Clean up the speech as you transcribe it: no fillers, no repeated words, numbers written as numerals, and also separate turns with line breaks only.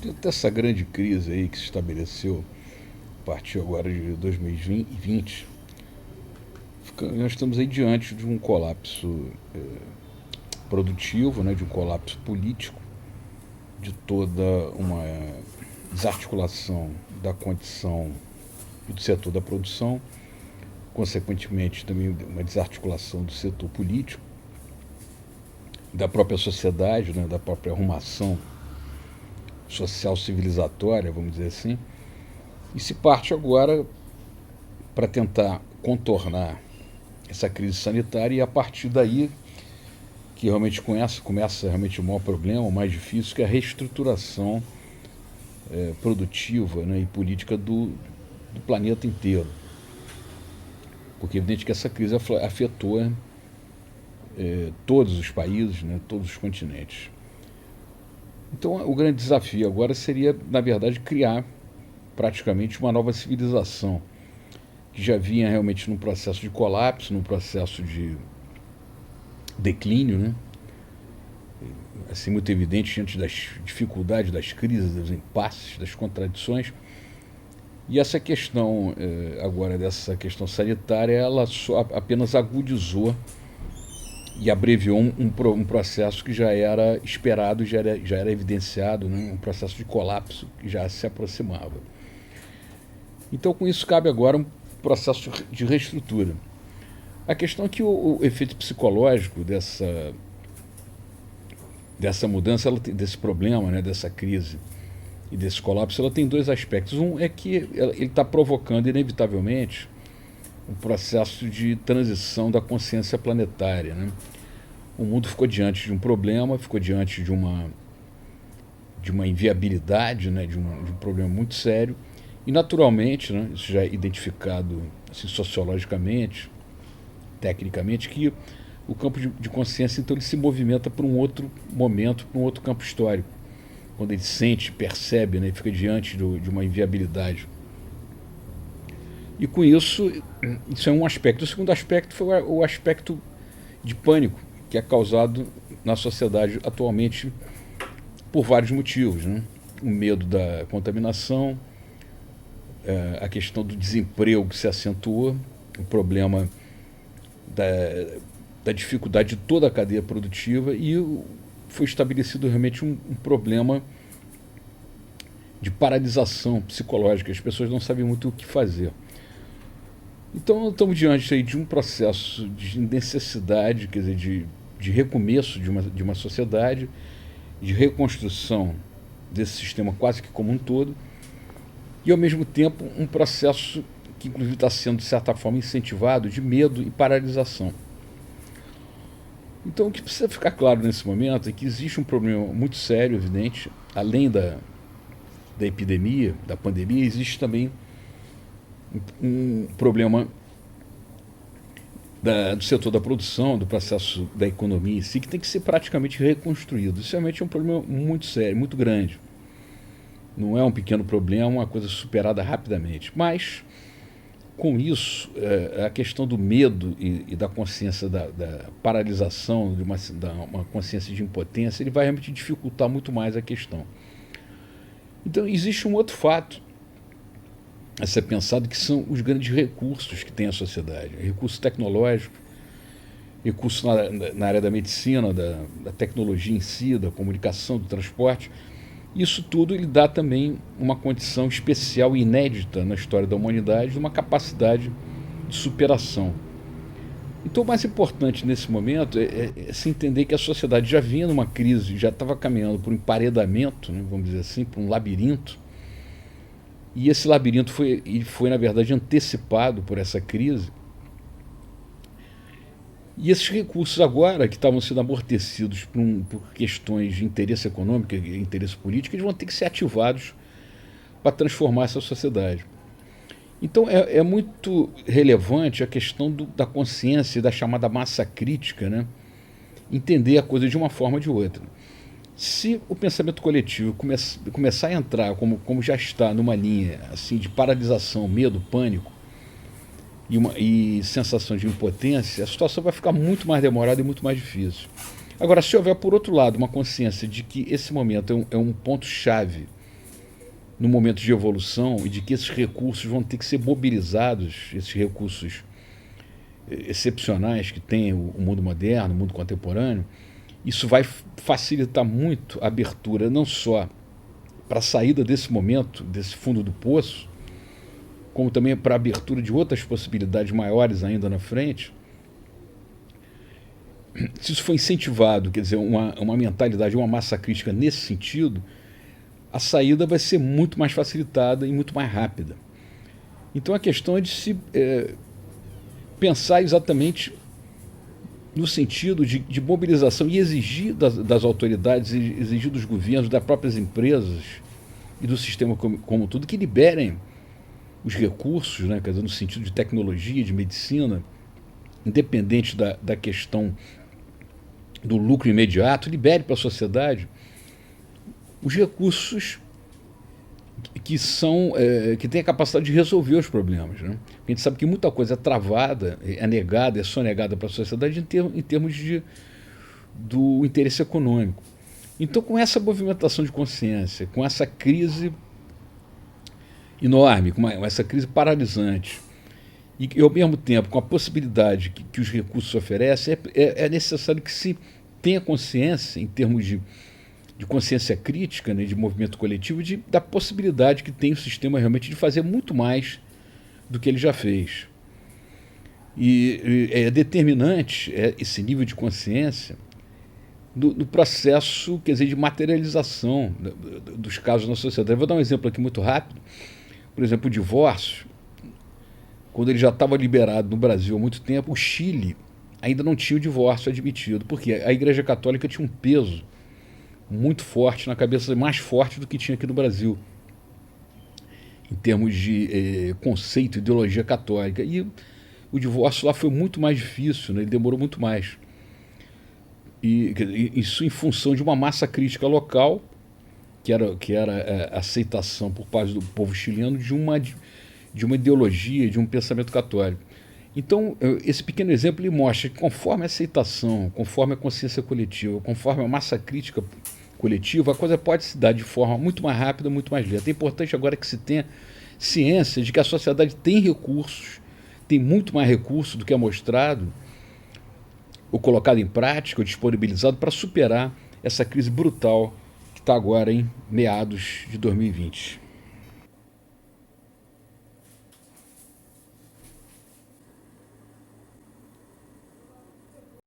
Diante dessa grande crise aí que se estabeleceu a partir agora de 2020, nós estamos aí diante de um colapso produtivo, né, de um colapso político, de toda uma desarticulação da condição do setor da produção, consequentemente também uma desarticulação do setor político, da própria sociedade, né, da própria arrumação social civilizatória, vamos dizer assim, e se parte agora para tentar contornar essa crise sanitária e a partir daí que realmente começa realmente o maior problema, o mais difícil, que é a reestruturação produtiva, né, e política do planeta inteiro. Porque é evidente que essa crise afetou todos os países, né, todos os continentes. Então o grande desafio agora seria, na verdade, criar praticamente uma nova civilização, que já vinha realmente num processo de colapso, num processo de declínio, né? Assim, muito evidente diante das dificuldades, das crises, dos impasses, das contradições. E essa questão, agora, dessa questão sanitária, ela só apenas agudizou e abreviou um processo que já era esperado, já era evidenciado, né? Um processo de colapso que já se aproximava. Então, com isso, cabe agora um processo de reestrutura. A questão é que o efeito psicológico dessa mudança, desse problema, né, dessa crise e desse colapso, ela tem dois aspectos. Um é que ele está provocando, inevitavelmente, um processo de transição da consciência planetária, né? O mundo ficou diante de um problema, ficou diante de uma inviabilidade, né, de um problema muito sério, e naturalmente, né, isso já é identificado assim, sociologicamente, tecnicamente, que o campo de consciência então ele se movimenta para um outro momento, para um outro campo histórico, quando ele sente, percebe, né, fica diante de uma inviabilidade. E com isso, isso é um aspecto. O segundo aspecto foi o aspecto de pânico que é causado na sociedade atualmente por vários motivos, né? O medo da contaminação, a questão do desemprego que se acentuou, o problema da dificuldade de toda a cadeia produtiva e foi estabelecido realmente um problema de paralisação psicológica. As pessoas não sabem muito o que fazer. Então, nós estamos diante aí de um processo de necessidade, quer dizer, de recomeço de uma sociedade, de reconstrução desse sistema quase que como um todo, e, ao mesmo tempo, um processo que, inclusive, está sendo, de certa forma, incentivado de medo e paralisação. Então, o que precisa ficar claro nesse momento é que existe um problema muito sério, evidente, além da epidemia, da pandemia, existe também um problema do setor da produção, do processo da economia em si, que tem que ser praticamente reconstruído. Isso realmente é um problema muito sério, muito grande. Não é um pequeno problema, uma coisa superada rapidamente. Mas, com isso, a questão do medo e da consciência da paralisação, de uma consciência de impotência, ele vai realmente dificultar muito mais a questão. Então, existe um outro fato a ser pensado, que são os grandes recursos que tem a sociedade. Recurso tecnológico, recurso na área da medicina, da tecnologia em si, da comunicação, do transporte. Isso tudo ele dá também uma condição especial e inédita na história da humanidade, de uma capacidade de superação. Então, o mais importante nesse momento é se entender que a sociedade já vinha numa crise, já estava caminhando por um emparedamento, né, vamos dizer assim, por um labirinto, e esse labirinto foi, na verdade, antecipado por essa crise. E esses recursos agora, que estavam sendo amortecidos por questões de interesse econômico e interesse político, eles vão ter que ser ativados para transformar essa sociedade. Então é muito relevante a questão da consciência e da chamada massa crítica, né? Entender a coisa de uma forma ou de outra. Se o pensamento coletivo começar a entrar, como já está, numa linha assim de paralisação, medo, pânico e sensação de impotência, a situação vai ficar muito mais demorada e muito mais difícil. Agora, se houver, por outro lado, uma consciência de que esse momento é um ponto-chave no momento de evolução e de que esses recursos vão ter que ser mobilizados, esses recursos excepcionais que tem o mundo moderno, o mundo contemporâneo, isso vai facilitar muito a abertura não só para a saída desse momento, desse fundo do poço, como também para a abertura de outras possibilidades maiores ainda na frente. Se isso for incentivado, quer dizer, uma mentalidade, uma massa crítica nesse sentido, a saída vai ser muito mais facilitada e muito mais rápida. Então a questão é de se pensar exatamente no sentido de mobilização e exigir das autoridades, exigir dos governos, das próprias empresas e do sistema como tudo, que liberem os recursos, né, quer dizer, no sentido de tecnologia, de medicina, independente da questão do lucro imediato, libere para a sociedade os recursos que têm a capacidade de resolver os problemas. Né? A gente sabe que muita coisa é travada, é negada, é sonegada para a sociedade em termos do interesse econômico. Então, com essa movimentação de consciência, com essa crise enorme, com essa crise paralisante, e ao mesmo tempo com a possibilidade que os recursos oferecem, é necessário que se tenha consciência, em termos de consciência crítica, né, de movimento coletivo, da possibilidade que tem o sistema realmente de fazer muito mais do que ele já fez. E é determinante esse nível de consciência no processo, quer dizer, de materialização dos casos na sociedade. Eu vou dar um exemplo aqui muito rápido. Por exemplo, o divórcio, quando ele já estava liberado no Brasil há muito tempo, o Chile ainda não tinha o divórcio admitido, porque a Igreja Católica tinha um peso muito forte na cabeça, mais forte do que tinha aqui no Brasil, em termos de conceito, ideologia católica. E o divórcio lá foi muito mais difícil, né? Ele demorou muito mais. E isso em função de uma massa crítica local, que era a aceitação por parte do povo chileno de uma ideologia, de um pensamento católico. Então, esse pequeno exemplo ele mostra que conforme a aceitação, conforme a consciência coletiva, conforme a massa crítica coletiva, a coisa pode se dar de forma muito mais rápida, muito mais lenta. É importante agora que se tenha ciência de que a sociedade tem recursos, tem muito mais recursos do que é mostrado, ou colocado em prática, ou disponibilizado para superar essa crise brutal que está agora em meados de 2020.